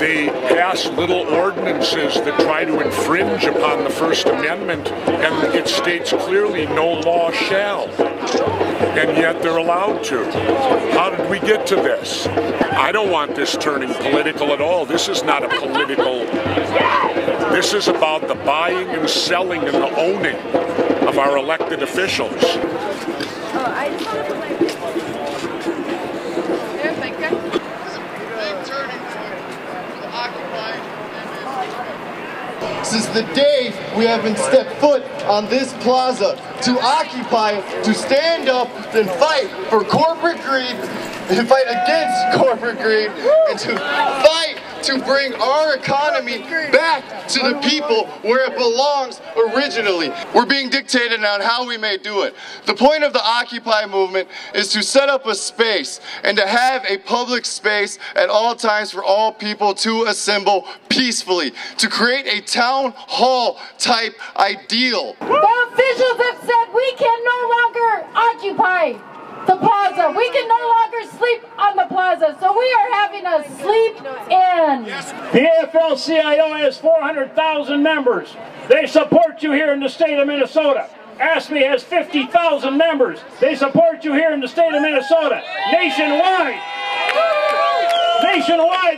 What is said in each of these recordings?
they pass little ordinances that try to infringe upon the First Amendment, and it states clearly no law shall. And yet they're allowed to. How did we get to this? I don't want this turning political at all. This is not a political. This is about the buying and selling and the owning of our elected officials. Since the day we have been stepped foot on this plaza, to occupy, to stand up and fight for corporate greed, and fight against corporate greed, and to fight to bring our economy back to the people where it belongs originally. We're being dictated on how we may do it. The point of the Occupy movement is to set up a space and to have a public space at all times for all people to assemble peacefully, to create a town hall type ideal. The officials have said we can no longer occupy the plaza. We can no longer sleep on the plaza, so we are having a sleep in. The AFL-CIO has 400,000 members. They support you here in the state of Minnesota. ASME has 50,000 members. They support you here in the state of Minnesota. Nationwide,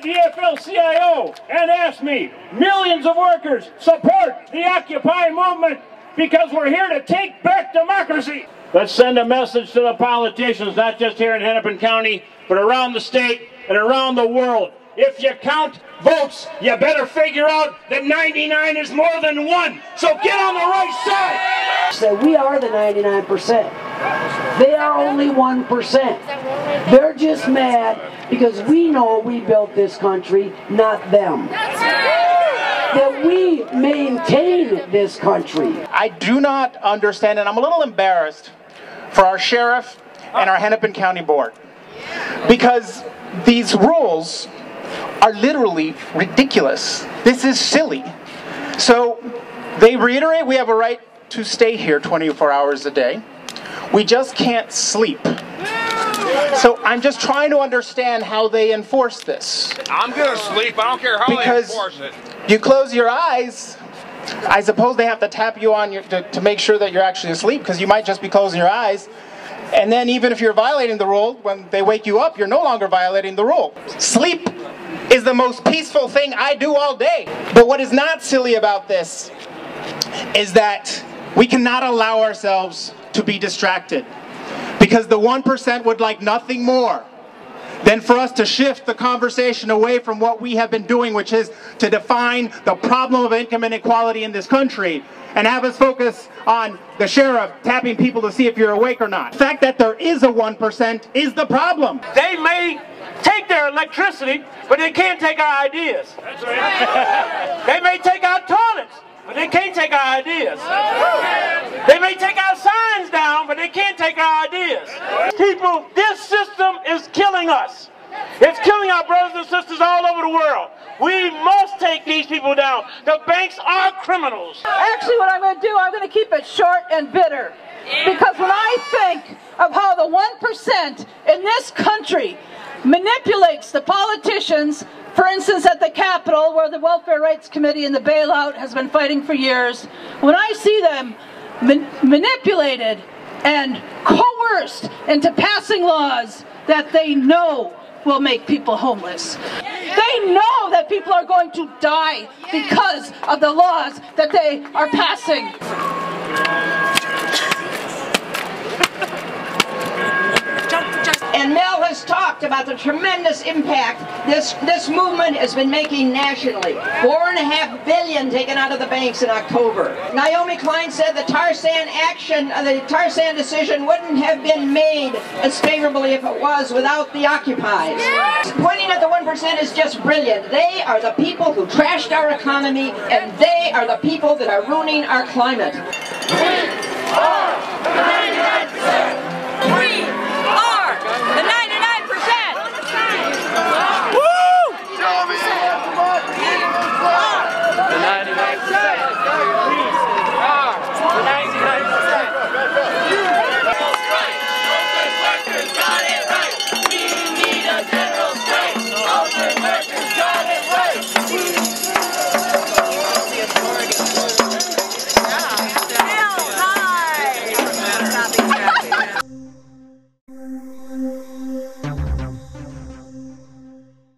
the AFL-CIO and ASME, millions of workers support the Occupy movement because we're here to take back democracy. Let's send a message to the politicians, not just here in Hennepin County, but around the state and around the world. If you count votes, you better figure out that 99 is more than 1. So get on the right side. So we are the 99%. They are only 1%. They're just mad because we know we built this country, not them. That we maintain this country. I do not understand, and I'm a little embarrassed for our sheriff and our Hennepin County Board, because these rules are literally ridiculous. This is silly. So they reiterate we have a right to stay here 24 hours a day. We just can't sleep. So I'm just trying to understand how they enforce this. I'm gonna sleep, I don't care how they enforce it. You close your eyes, I suppose they have to tap you on to make sure that you're actually asleep, because you might just be closing your eyes. And then even if you're violating the rule, when they wake you up, you're no longer violating the rule. Sleep is the most peaceful thing I do all day. But what is not silly about this is that we cannot allow ourselves to be distracted, because the 1% would like nothing more than for us to shift the conversation away from what we have been doing, which is to define the problem of income inequality in this country, and have us focus on the sheriff tapping people to see if you're awake or not. The fact that there is a 1% is the problem. They may take their electricity, but they can't take our ideas. That's right. They may take our toilets, but they can't take our ideas. They may take our signs down, but they can't take our ideas. People, this system is killing us. It's killing our brothers and sisters all over the world. We must take these people down. The banks are criminals. Actually, what I'm going to do, I'm going to keep it short and bitter. Because when I think of how the 1% in this country manipulates the politicians, for instance at the Capitol, where the Welfare Rights Committee and the bailout has been fighting for years, when I see them manipulated and coerced into passing laws that they know will make people homeless. They know that people are going to die because of the laws that they are passing. And Mel has talked about the tremendous impact this movement has been making nationally. $4.5 billion taken out of the banks in October. Naomi Klein said the tar sand decision wouldn't have been made as favorably if it was without the Occupies. Pointing at the 1% is just brilliant. They are the people who trashed our economy, and they are the people that are ruining our climate.